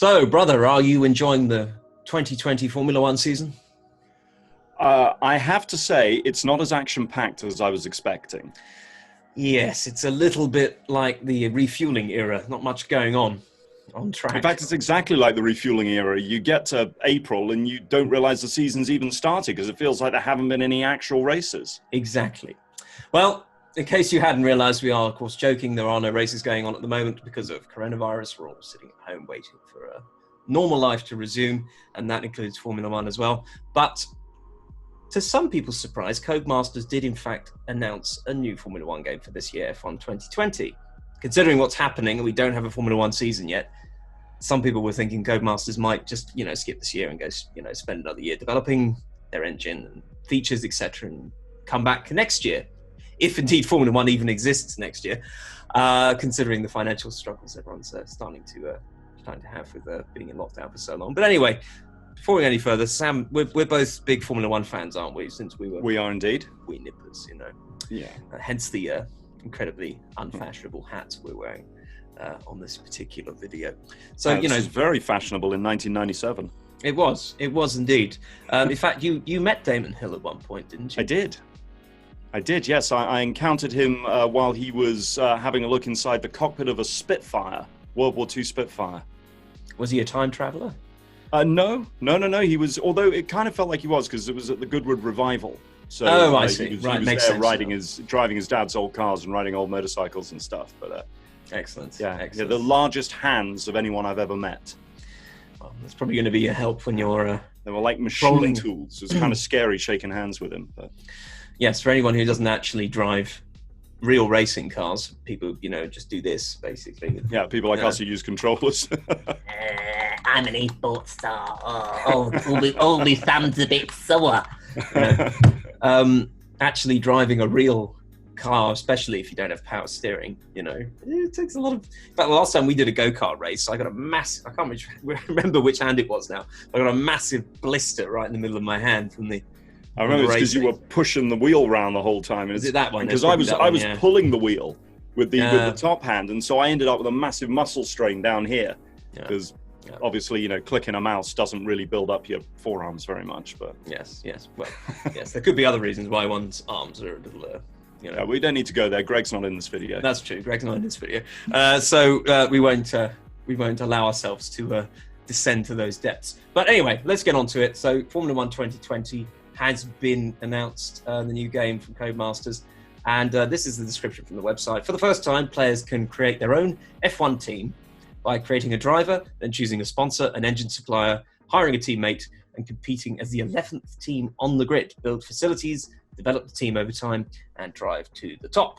So, brother, are you enjoying the 2020 Formula One season? I have to say, it's not as action-packed as I was expecting. Yes, it's a little bit like the refueling era. Not much going on In track. fact, it's exactly like the refueling era. You get to April and you don't realize the season's even started because it feels like there haven't been any actual races. Exactly. Well, in case you hadn't realized, we are, of course, joking. There are no races going on at the moment because of coronavirus. We're all sitting at home waiting for a normal life to resume, and that includes Formula One as well. But to some people's surprise, Codemasters did in fact announce a new Formula One game for this year, F1 2020. Considering what's happening, and we don't have a Formula One season yet, some people were thinking Codemasters might just, skip this year and go, spend another year developing their engine and features, etc., and come back next year, if indeed Formula One even exists next year, considering the financial struggles everyone's starting to have with being in lockdown for so long. But anyway, before we go any further, Sam, we're both big Formula One fans, aren't we? Since we are indeed. We nippers, Yeah. Hence the incredibly unfashionable hats we're wearing on this particular video. So this is very fashionable in 1997. It was indeed. In fact, you met Damon Hill at one point, didn't you? I did. Yes, I encountered him while he was having a look inside the cockpit of a Spitfire, World War II Spitfire. Was he a time traveler? No. He was, although it kind of felt like he was because it was at the Goodwood Revival. So I see. He was makes there sense. driving his dad's old cars and riding old motorcycles and stuff. But excellent. Yeah, the largest hands of anyone I've ever met. Well, that's probably going to be a help when you're. They were like machine tools. It was kind of scary shaking hands with him. But yes, for anyone who doesn't actually drive real racing cars, people, just do this basically. Yeah, people like us who use controllers. I'm an esports star. All my thumbs a bit sore. Actually driving a real car, especially if you don't have power steering, it takes a lot of. In fact, the last time we did a go-kart race, I got a massive. I can't remember which hand it was now. I got a massive blister right in the middle of my hand from the. I remember it's because you were pushing the wheel round the whole time. Is it that one? Because I was pulling the wheel with the top hand, and so I ended up with a massive muscle strain down here because. Yeah. Obviously, clicking a mouse doesn't really build up your forearms very much, but... Yes. Well, yes, there could be other reasons why one's arms are a little, Yeah, we don't need to go there. Greg's not in this video. That's true. Greg's not in this video. So we won't allow ourselves to descend to those depths. But anyway, let's get on to it. So Formula One 2020 has been announced, the new game from Codemasters. And this is the description from the website. For the first time, players can create their own F1 team by creating a driver, then choosing a sponsor, an engine supplier, hiring a teammate, and competing as the 11th team on the grid. Build facilities, develop the team over time, and drive to the top.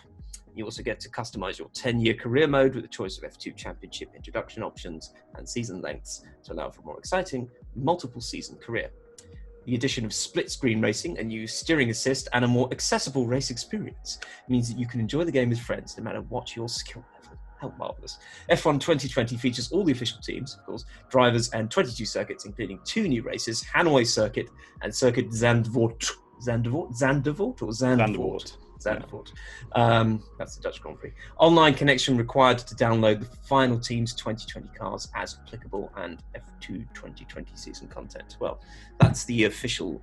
You also get to customize your 10-year career mode with a choice of F2 Championship introduction options and season lengths to allow for a more exciting multiple season career. The addition of split-screen racing, a new steering assist, and a more accessible race experience means that you can enjoy the game with friends no matter what your skill level. How marvellous. F1 2020 features all the official teams, of course, drivers and 22 circuits, including 2 new races, Hanoi Circuit and Circuit Zandvoort. Zandvoort. That's the Dutch Grand Prix. Online connection required to download the final team's 2020 cars as applicable and F2 2020 season content. Well, that's the official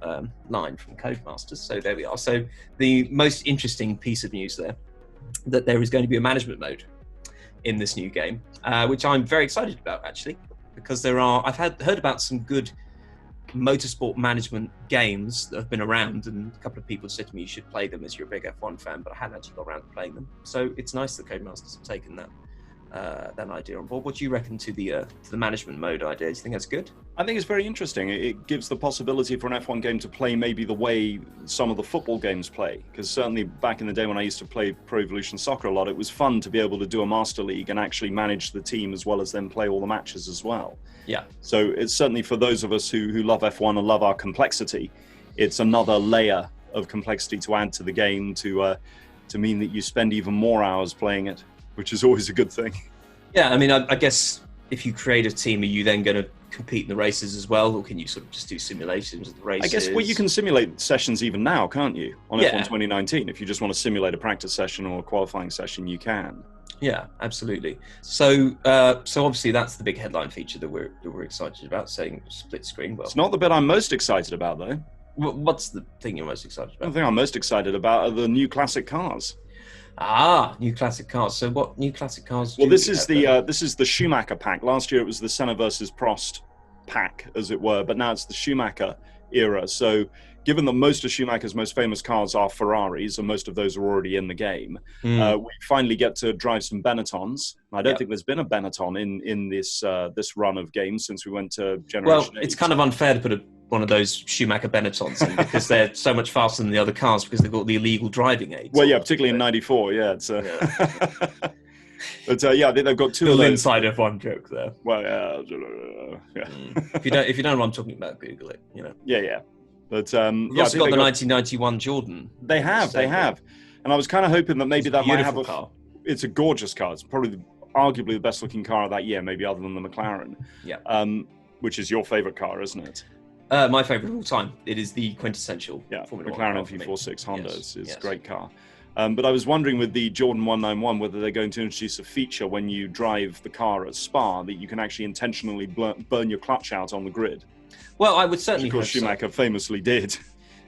line from Codemasters. So there we are. So the most interesting piece of news there, that there is going to be a management mode in this new game, which I'm very excited about actually, because I've heard about some good motorsport management games that have been around, and a couple of people said to me you should play them as you're a big F1 fan, but I hadn't actually got around to playing them. So it's nice that Codemasters have taken that idea on board. What do you reckon to the management mode idea? Do you think that's good? I think it's very interesting. It gives the possibility for an F1 game to play maybe the way some of the football games play, because certainly back in the day when I used to play Pro Evolution Soccer a lot, it was fun to be able to do a Master League and actually manage the team as well as then play all the matches as well. Yeah. So it's certainly for those of us who love F1 and love our complexity, it's another layer of complexity to add to the game to mean that you spend even more hours playing it, which is always a good thing. Yeah, I mean, I guess if you create a team, are you then going to compete in the races as well, or can you sort of just do simulations of the races? I guess, well, you can simulate sessions even now, can't you? On F1 2019, if you just want to simulate a practice session or a qualifying session, you can. Yeah, absolutely. So, so obviously that's the big headline feature that we're excited about, saying split screen. Well, It's not the bit I'm most excited about, though. what's the thing you're most excited The about? thing I'm most excited about are the new classic cars. Ah, new classic cars. So, what new classic cars? Well, do this we is have the Schumacher pack. Last year it was the Senna versus Prost pack, as it were, but now it's the Schumacher era. So, given that most of Schumacher's most famous cars are Ferraris, and most of those are already in the game, then? we finally get to drive some Benettons. I don't Yep. think there's been a Benetton in this this run of games since we went to Generation Well, 8. it's kind of unfair to put one of those Schumacher Benettons in because they're so much faster than the other cars because they've got the illegal driving aids. Well, yeah, particularly in '94. Yeah, it's. But yeah, I think they've got two of Little those. inside F1 joke there. Well, yeah. If you don't know what I'm talking about, Google it. You know. Yeah. But We've yeah, I also think got they the 1991 Jordan. They have. And I was kind of hoping that maybe It's a that might have beautiful car. It's a gorgeous car. It's probably arguably the best looking car of that year, maybe other than the McLaren. Yeah. Which is your favorite car, isn't it? My favorite of all time. It is the quintessential Formula McLaren One car for me. MP46 Honda Yes, is yes. a great car. But I was wondering with the Jordan 191 whether they're going to introduce a feature when you drive the car at Spa that you can actually intentionally burn your clutch out on the grid. Well, I would Which, certainly of course, hope so. Schumacher famously did.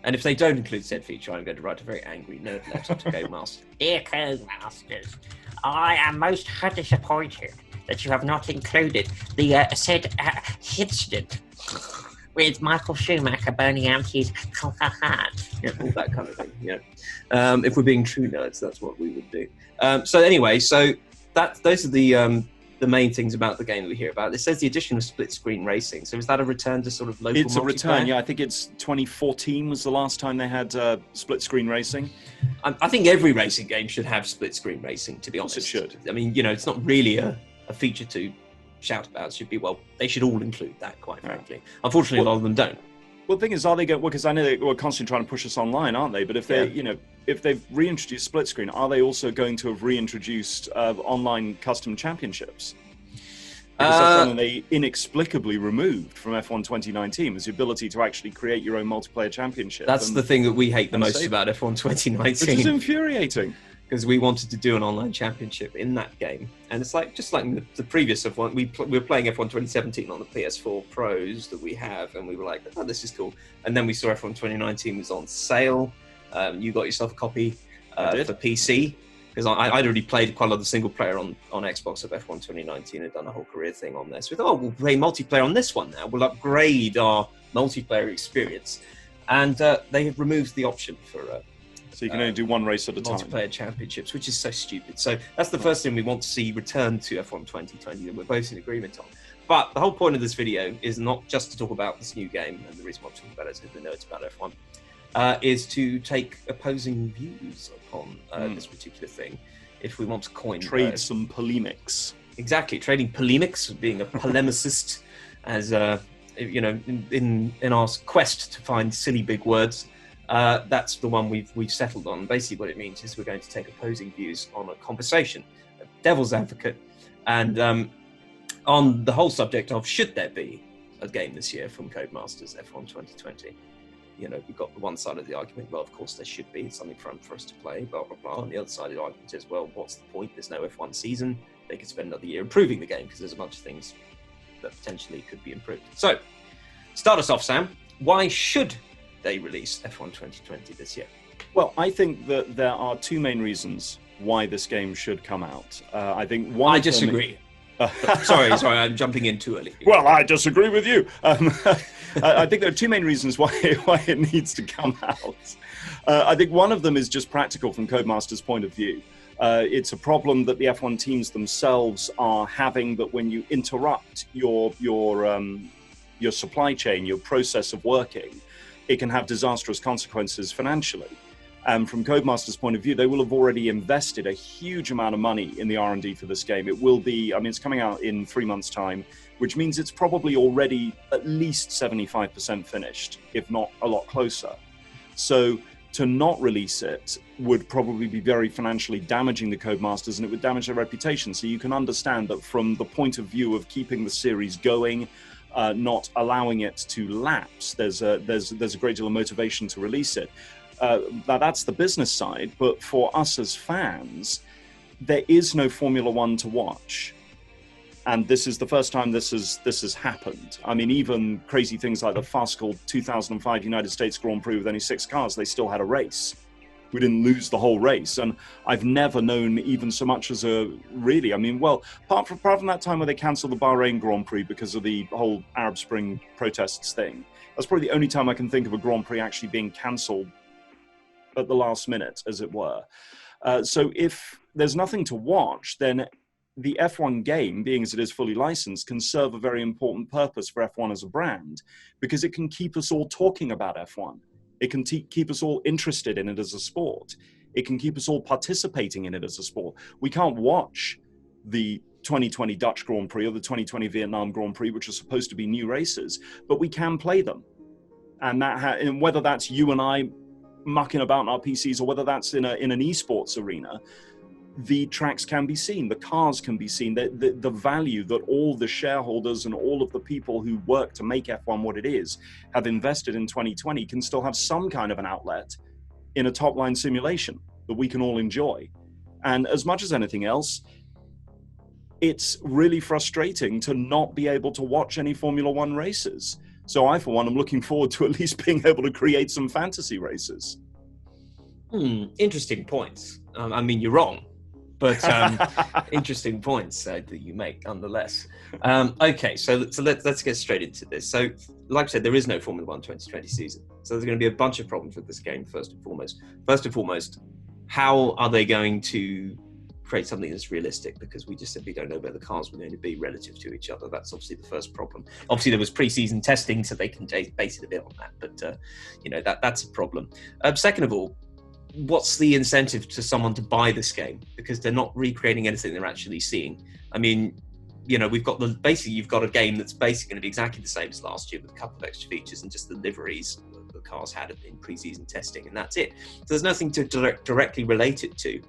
And if they don't include said feature, I'm going to write a very angry note letter to Codemasters. Dear Codemasters, I am most disappointed that you have not included the said incident with Michael Schumacher burning out his hand. Yeah, all that kind of thing. Yeah. If we're being true nerds, that's what we would do. So anyway, those are the main things about the game that we hear about. It says the addition of split screen racing. So is that a return to sort of local It's a return, multiplayer? yeah. I think it's 2014 was the last time they had split screen racing. I think every racing game should have split screen racing, to be course honest. it should. I mean, it's not really a feature to shout about. It should be, well, they should all include that, quite frankly. Unfortunately, a lot of them don't. Well, the thing is, are they going? Well, because I know they were constantly trying to push us online, aren't they? But if they, if they've reintroduced split screen, are they also going to have reintroduced online custom championships? Because that's something they inexplicably removed from F1 2019 was the ability to actually create your own multiplayer championship. That's the thing that we hate the and most save about F1 which is 2019. infuriating. Because we wanted to do an online championship in that game, and it's like just like the previous F1. We were playing F1 2017 on the PS4 Pros that we have, and we were like, "Oh, this is cool." And then we saw F1 2019 was on sale. You got yourself a copy I did. for PC because I'd already played quite a lot of single player on Xbox of F1 2019 and done a whole career thing on this. We thought, "Oh, we'll play multiplayer on this one now. We'll upgrade our multiplayer experience," and they have removed the option for. So you can only do one race at a time. Multiplayer championships, which is so stupid. So that's the first thing we want to see return to F1 2020 that we're both in agreement on. But the whole point of this video is not just to talk about this new game, and the reason why I'm talking about it is because we know it's about F1, is to take opposing views upon this particular thing. If we want to coin Trade some polemics. Exactly, trading polemics, being a polemicist, as in our quest to find silly big words. That's the one we've settled on. Basically, what it means is we're going to take opposing views on a conversation, a devil's advocate, and on the whole subject of should there be a game this year from Codemasters F1 2020. We've got the one side of the argument, well, of course there should be, it's something for us to play, blah, blah, blah. On the other side of the argument is, well, what's the point? There's no F1 season. They could spend another year improving the game because there's a bunch of things that potentially could be improved. So, start us off, Sam. Why should they release F1 2020 this year? Well, I think that there are two main reasons why this game should come out. I think one. I disagree. Sorry, I'm jumping in too early. Well, I disagree with you. I think there are two main reasons why it needs to come out. I think one of them is just practical from Codemasters' point of view. It's a problem that the F1 teams themselves are having, that when you interrupt your supply chain, your process of working, it can have disastrous consequences financially. From Codemasters' point of view, they will have already invested a huge amount of money in the R&D for this game. It will be, it's coming out in 3 months' time, which means it's probably already at least 75% finished, if not a lot closer. So to not release it would probably be very financially damaging the Codemasters, and it would damage their reputation. So you can understand that from the point of view of keeping the series going, not allowing it to lapse, there's a great deal of motivation to release it. That's the business side, but for us as fans, there is no Formula One to watch. And this is the first time this has happened. I mean, even crazy things like the farcical 2005 United States Grand Prix with only 6 cars, they still had a race. We didn't lose the whole race. And I've never known even so much as apart from that time where they cancelled the Bahrain Grand Prix because of the whole Arab Spring protests thing, that's probably the only time I can think of a Grand Prix actually being cancelled at the last minute, as it were. So if there's nothing to watch, then the F1 game, being as it is fully licensed, can serve a very important purpose for F1 as a brand, because it can keep us all talking about F1. It can keep us all interested in it as a sport. It can keep us all participating in it as a sport. We can't watch the 2020 Dutch Grand Prix or the 2020 Vietnam Grand Prix, which are supposed to be new races, but we can play them. And and whether that's you and I mucking about on our PCs or whether that's in an esports arena, the tracks can be seen, the cars can be seen, the value that all the shareholders and all of the people who work to make F1 what it is have invested in 2020 can still have some kind of an outlet in a top-line simulation that we can all enjoy. And as much as anything else, it's really frustrating to not be able to watch any Formula One races. So I, for one, am looking forward to at least being able to create some fantasy races. Interesting points. I mean, you're wrong. But interesting points that you make, nonetheless. Okay, so let's get straight into this. So, like I said, there is no Formula One 2020 season. So there's going to be a bunch of problems with this game, first and foremost. First and foremost, how are they going to create something that's realistic? Because we just simply don't know where the cars were going to be relative to each other. That's obviously the first problem. Obviously, there was pre-season testing, so they can base it a bit on that. But, that's a problem. Second of all, what's the incentive to someone to buy this game? Because they're not recreating anything they're actually seeing. I mean, you've got you've got a game that's basically going to be exactly the same as last year with a couple of extra features and just the liveries the cars had in pre-season testing, and that's it. So there's nothing to directly relate it to.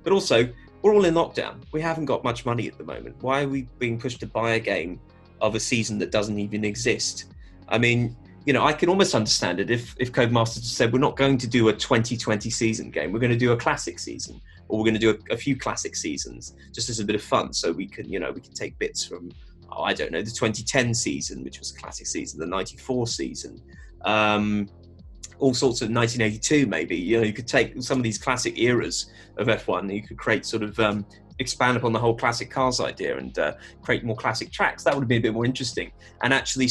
But also, we're all in lockdown. We haven't got much money at the moment. Why are we being pushed to buy a game of a season that doesn't even exist? I mean, I can almost understand it if Codemasters said, we're not going to do a 2020 season game. We're going to do a classic season, or we're going to do a few classic seasons just as a bit of fun. So we can take bits from, the 2010 season, which was a classic season, the 94 season, all sorts of 1982 maybe. You could take some of these classic eras of F1 and you could create sort of expand upon the whole classic cars idea and create more classic tracks. That would be a bit more interesting, and actually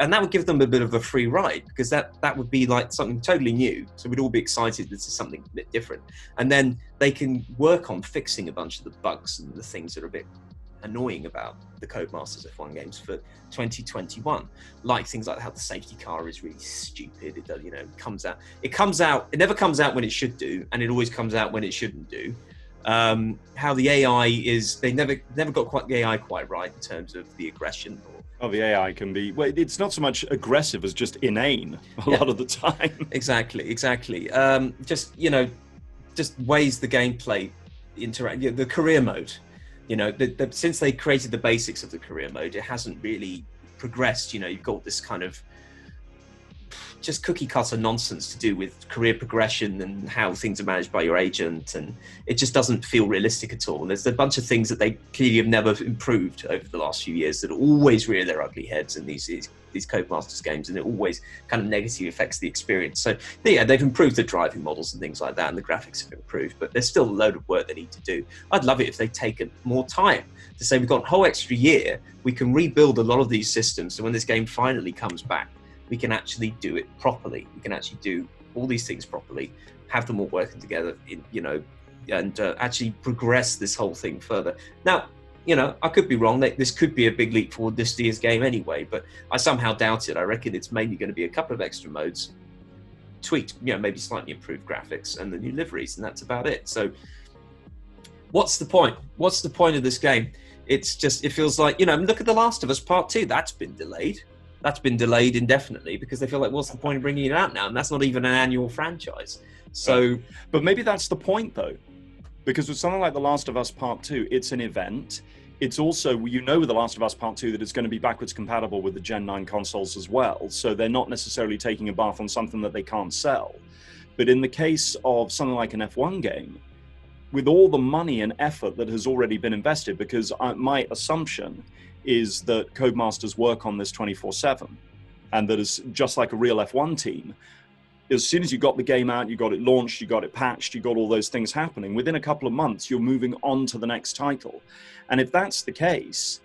and that would give them a bit of a free ride, because that would be like something totally new. So we'd all be excited this is something a bit different, and then they can work on fixing a bunch of the bugs and the things that are a bit annoying about the Codemasters F1 games for 2021, like things like how the safety car is really stupid. It never comes out when it should do, and it always comes out when it shouldn't do. How the AI is, they never got quite the AI quite right in terms of the aggression. The AI can be, well, it's not so much aggressive as just inane a lot of the time. Exactly. Just ways the gameplay interact. The career mode, since they created the basics of the career mode, it hasn't really progressed. You've got this kind of just cookie cutter nonsense to do with career progression and how things are managed by your agent, and it just doesn't feel realistic at all. And there's a bunch of things that they clearly have never improved over the last few years that always rear their ugly heads in these Codemasters games, and it always kind of negatively affects the experience. So yeah, they've improved the driving models and things like that, and the graphics have improved, but there's still a load of work they need to do. I'd love it if they'd taken more time to say, we've got a whole extra year, we can rebuild a lot of these systems, so when this game finally comes back, we can actually do it properly. We can actually do all these things properly, have them all working together, and actually progress this whole thing further. Now, I could be wrong. This could be a big leap forward this year's game anyway, but I somehow doubt it. I reckon it's mainly going to be a couple of extra modes, tweaked, maybe slightly improved graphics and the new liveries, and that's about it. So what's the point? What's the point of this game? It feels like, look at The Last of Us Part 2. That's been delayed. That's been delayed indefinitely because they feel like, what's the point of bringing it out now? And that's not even an annual franchise. So, but maybe that's the point, though, because with something like The Last of Us Part 2, it's an event. It's also, with The Last of Us Part 2, that it's going to be backwards compatible with the Gen 9 consoles as well. So they're not necessarily taking a bath on something that they can't sell. But in the case of something like an F1 game, with all the money and effort that has already been invested, because my assumption is that Codemasters work on this 24/7, and that is just like a real F1 team. As soon as you got the game out, you got it launched, you got it patched, you got all those things happening, within a couple of months, you're moving on to the next title. And if that's the case,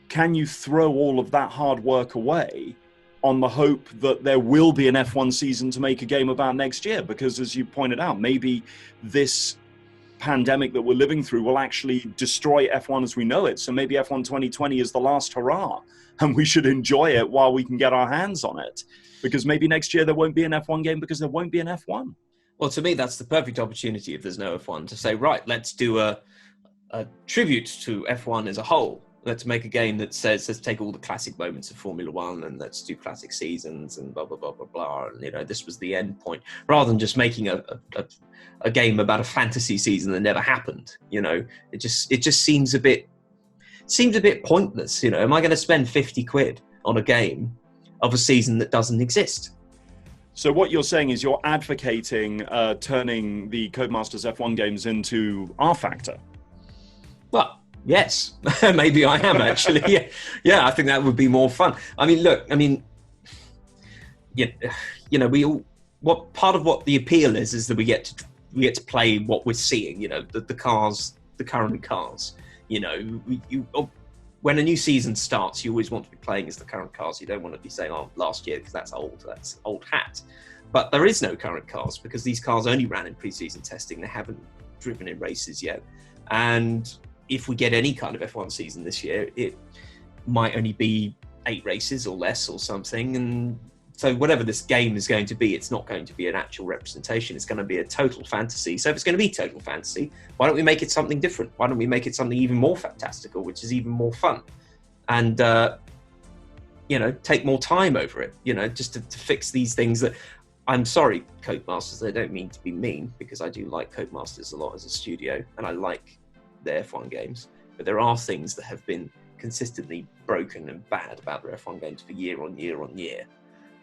can you throw all of that hard work away on the hope that there will be an F1 season to make a game about next year? Because as you pointed out, maybe this pandemic that we're living through will actually destroy F1 as we know it. So maybe F1 2020 is the last hurrah, and we should enjoy it while we can get our hands on it. Because maybe next year there won't be an F1 game because there won't be an F1. Well, to me, that's the perfect opportunity if there's no F1 to say, right, let's do a tribute to F1 as a whole. Let's make a game that says, let's take all the classic moments of Formula One and let's do classic seasons and blah, blah, blah, blah, blah. And, you know, this was the end point. Rather than just making a game about a fantasy season that never happened, you know, it just seems a bit pointless. You know, am I going to spend 50 quid on a game of a season that doesn't exist? So what you're saying is you're advocating turning the Codemasters F1 games into R-Factor. Well, yes, maybe I am actually. Yeah, I think that would be more fun. I mean, look, you know, what part of what the appeal is that we get to play what we're seeing. You know, the cars, the current cars. You know, when a new season starts, you always want to be playing as the current cars. You don't want to be saying, "Oh, last year," because that's old hat. But there is no current cars because these cars only ran in pre-season testing. They haven't driven in races yet, and if we get any kind of F1 season this year, it might only be 8 races or less or something. And so whatever this game is going to be, it's not going to be an actual representation. It's going to be a total fantasy. So if it's going to be total fantasy, why don't we make it something different? Why don't we make it something even more fantastical, which is even more fun? And, you know, take more time over it, you know, just to fix these things that... I'm sorry, Codemasters, I don't mean to be mean, because I do like Codemasters a lot as a studio, and I like their F1 games, but there are things that have been consistently broken and bad about their F1 games for year on year on year,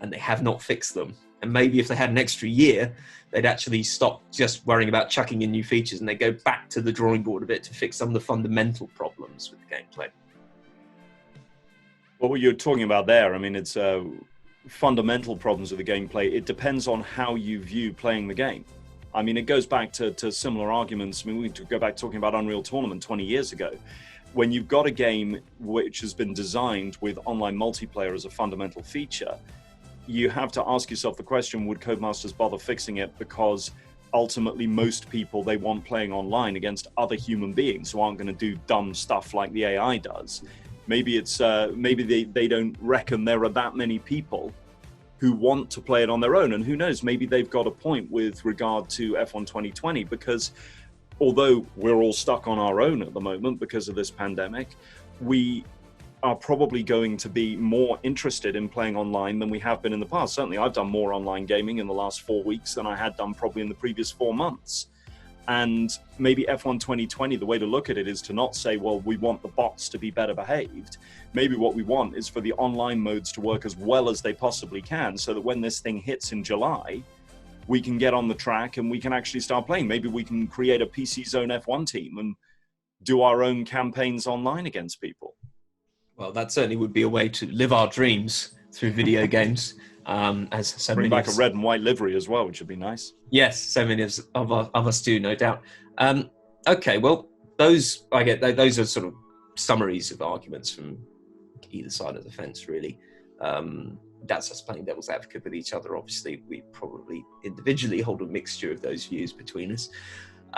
and they have not fixed them. And maybe if they had an extra year, they'd actually stop just worrying about chucking in new features and they go back to the drawing board a bit to fix some of the fundamental problems with the gameplay. Well, what you're talking about there, I mean, it's fundamental problems with the gameplay. It depends on how you view playing the game. I mean, it goes back to similar arguments. I mean, we go back talking about Unreal Tournament 20 years ago. When you've got a game which has been designed with online multiplayer as a fundamental feature, you have to ask yourself the question, would Codemasters bother fixing it? Because ultimately, most people, they want playing online against other human beings who aren't going to do dumb stuff like the AI does. Maybe it's maybe they don't reckon there are that many people who want to play it on their own. And who knows, maybe they've got a point with regard to F1 2020, because although we're all stuck on our own at the moment because of this pandemic, we are probably going to be more interested in playing online than we have been in the past. Certainly, I've done more online gaming in the last 4 weeks than I had done probably in the previous 4 months. And maybe F1 2020, the way to look at it is to not say, well, we want the bots to be better behaved. Maybe what we want is for the online modes to work as well as they possibly can, so that when this thing hits in July, we can get on the track and we can actually start playing. Maybe we can create a PC Zone F1 team and do our own campaigns online against people. Well, that certainly would be a way to live our dreams through video games. As so bring many back a red and white livery as well, which would be nice. Yes, so many of us do, no doubt. Okay, well, those are sort of summaries of arguments from either side of the fence, really. That's us playing devil's advocate with each other. Obviously, we probably individually hold a mixture of those views between us.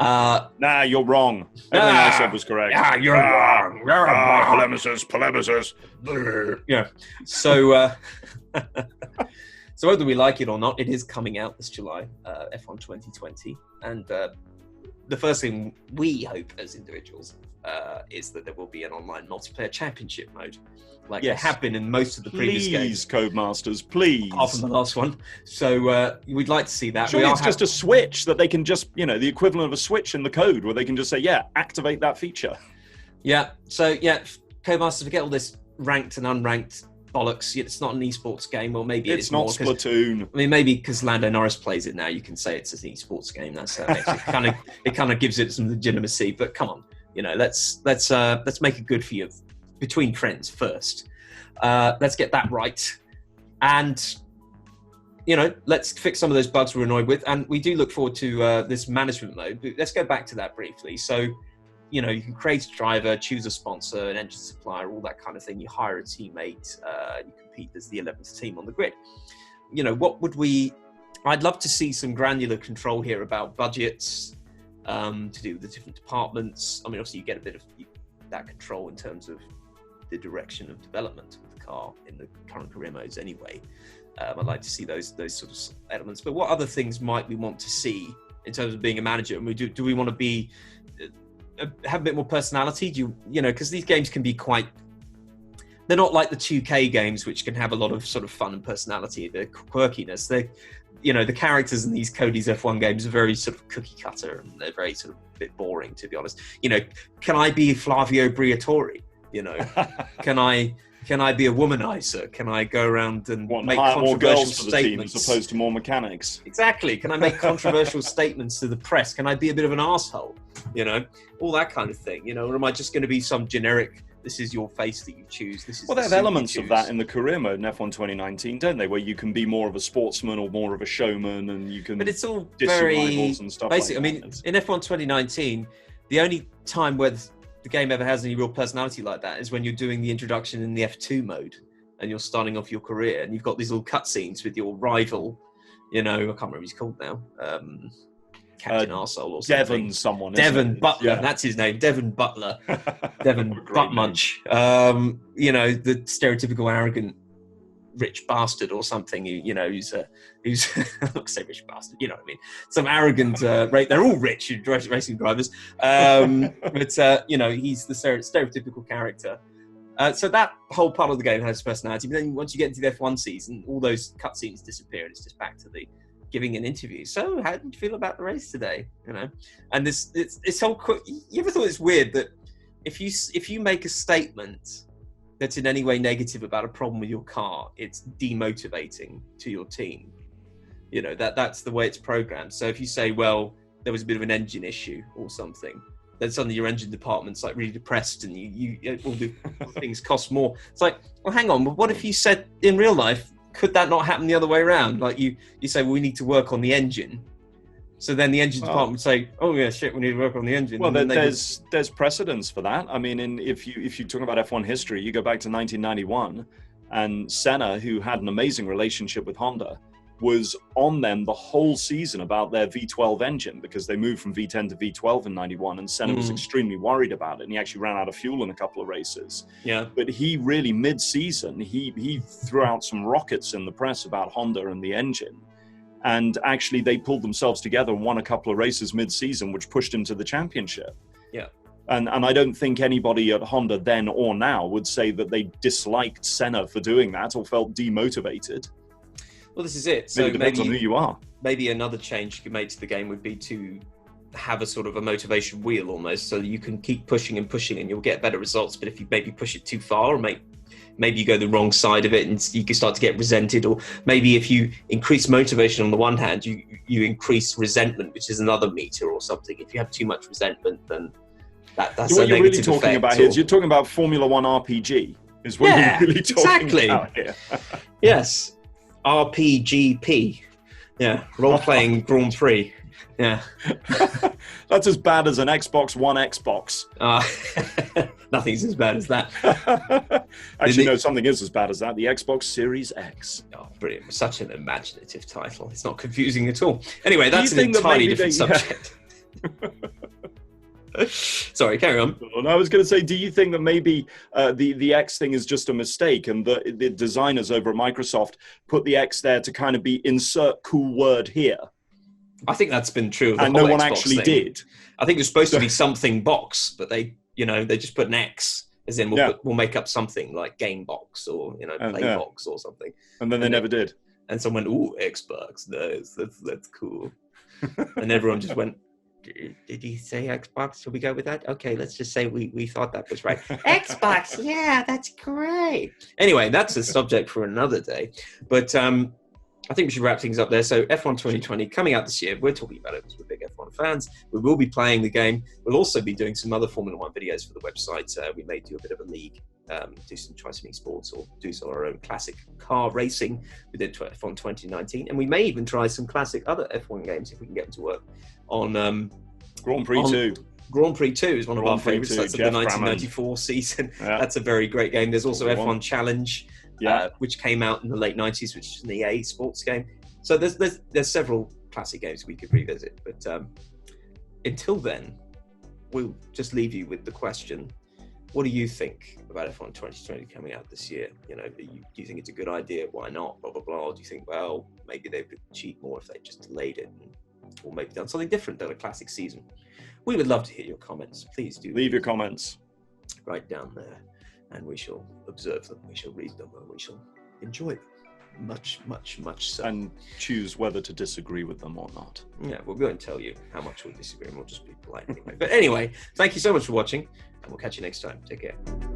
Nah, you're wrong. Everything I said was correct. Yeah, you're wrong. Polemicist. Yeah. So, so whether we like it or not, it is coming out this July, F1 2020. And the first thing we hope as individuals is that there will be an online multiplayer championship mode, like there have been in most of the previous games. Please, Codemasters, please. Apart from the last one. So we'd like to see that. Surely it's just a switch that they can just, you know, the equivalent of a switch in the code where they can just say, yeah, activate that feature. Yeah. So, yeah, Codemasters, forget all this ranked and unranked bollocks. It's not an esports game, or maybe It's not Splatoon. I mean, maybe because Lando Norris plays it now, you can say it's an esports game. That's it kind of gives it some legitimacy. But come on, let's make it good for you between friends first. Let's get that right, and let's fix some of those bugs we're annoyed with. And we do look forward to this management mode. But let's go back to that briefly. So, you can create a driver, choose a sponsor, an engine supplier, all that kind of thing. You hire a teammate, you compete as the 11th team on the grid. I'd love to see some granular control here about budgets, to do with the different departments. I mean, obviously you get a bit of that control in terms of the direction of development of the car in the current career modes anyway. I'd like to see those sort of elements. But what other things might we want to see in terms of being a manager? And do we want to be have a bit more personality? Because these games can be they're not like the 2K games, which can have a lot of sort of fun and personality, the quirkiness. The characters in these Cody's F1 games are very sort of cookie cutter, and they're very sort of a bit boring, to be honest. Can I be Flavio Briatore? Can I be a womanizer? Can I go around and make controversial more girls for the statements? team as opposed to more mechanics? Exactly. Can I make controversial statements to the press? Can I be a bit of an asshole? All that kind of thing. Or am I just going to be some generic, this is your face that you choose, this is Well, they have elements of that in the career mode in F1 2019, don't they? Where you can be more of a sportsman or more of a showman, and you can But it's all diss very your rivals and stuff basic. like I mean, that. in F1 2019, the only time where the game ever has any real personality like that is when you're doing the introduction in the F2 mode and you're starting off your career, and you've got these little cutscenes with your rival, I can't remember what he's called now, Captain Arsehole or something. Devon Butler, Yeah. that's his name, Devon Butler. Devon Great Buttmunch. The stereotypical arrogant rich bastard or something, who's I'm not say rich bastard, you know what I mean, some arrogant they're all rich racing drivers, but he's the stereotypical character, so that whole part of the game has personality. But then once you get into the F1 season, all those cutscenes disappear and it's just back to the giving an interview. So how did you feel about the race today? And it's all you ever thought it's weird that if you make a statement that's in any way negative about a problem with your car, it's demotivating to your team. That's the way it's programmed. So if you say, well, there was a bit of an engine issue or something, then suddenly your engine department's like really depressed, and you all the things cost more. It's like, well, hang on, but what if you said in real life, could that not happen the other way around? Like you say, well, we need to work on the engine. So then the engine department would say, "Oh yeah, shit, we need to work on the engine." Well, there's precedence for that. I mean, if you talk about F1 history, you go back to 1991, and Senna, who had an amazing relationship with Honda, was on them the whole season about their V12 engine, because they moved from V10 to V12 in 91, and Senna was extremely worried about it, and he actually ran out of fuel in a couple of races. Yeah. But he really, mid-season, he threw out some rockets in the press about Honda and the engine. And actually, they pulled themselves together and won a couple of races mid-season, which pushed him to the championship. Yeah. And I don't think anybody at Honda then or now would say that they disliked Senna for doing that or felt demotivated. Well, this is it. So it depends on who you are. Maybe another change you could make to the game would be to have a sort of a motivation wheel almost, so you can keep pushing and pushing and you'll get better results. But if you maybe push it too far, or maybe you go the wrong side of it and you can start to get resented, or maybe if you increase motivation on the one hand, you increase resentment, which is another meter or something. If you have too much resentment, then that's what a you're negative really talking about here is you're talking about Formula One RPG is what you're really talking about here. Yes, RPGP. Yeah, role-playing Grand Prix. Yeah. That's as bad as an Xbox One Xbox. Nothing's as bad as that. Actually, no, something is as bad as that. The Xbox Series X. Oh, brilliant. Such an imaginative title. It's not confusing at all. Anyway, that's an entirely different subject. Sorry, carry on. I was going to say, do you think that maybe the X thing is just a mistake, and the designers over at Microsoft put the X there to kind of be insert cool word here? I think that's been true. And no one actually did. I think it was supposed to be something box, but they just put an X, as in we'll make up something like game box or play box or something. And then they never did. And someone went, "Ooh, Xbox, nice, that's cool." And everyone just went, Did he say Xbox? Should we go with that? Okay, let's just say we thought that was right. Xbox, yeah, that's great. Anyway, that's a subject for another day. But I think we should wrap things up there. So F1 2020 coming out this year. We're talking about it because we're big F1 fans. We will be playing the game. We'll also be doing some other Formula One videos for the website. We may do a bit of a league, try some esports, or do some of our own classic car racing within F1 2019. And we may even try some classic other F1 games if we can get them to work on Grand Prix 2. Grand Prix 2 is one of our Grand Prix favourites. 2, That's the Jeff 1994 season. Yeah. That's a very great game. There's also Good one. F1 Challenge, Yeah. which came out in the late 90s, which is an EA sports game. So there's several classic games we could revisit. But until then, we'll just leave you with the question: what do you think about F1 2020 coming out this year? You know, do you think it's a good idea? Why not? Blah blah blah. Or do you think, well, maybe they would cheat more if they just delayed it, or maybe done something different than a classic season? We would love to hear your comments. Please do Leave your comments. right down there, and we shall observe them. We shall read them, and we shall enjoy them. Much so. And choose whether to disagree with them or not. Yeah, we won't tell you how much we'll disagree, and we'll just be polite anyway. But anyway, thank you so much for watching, and we'll catch you next time. Take care.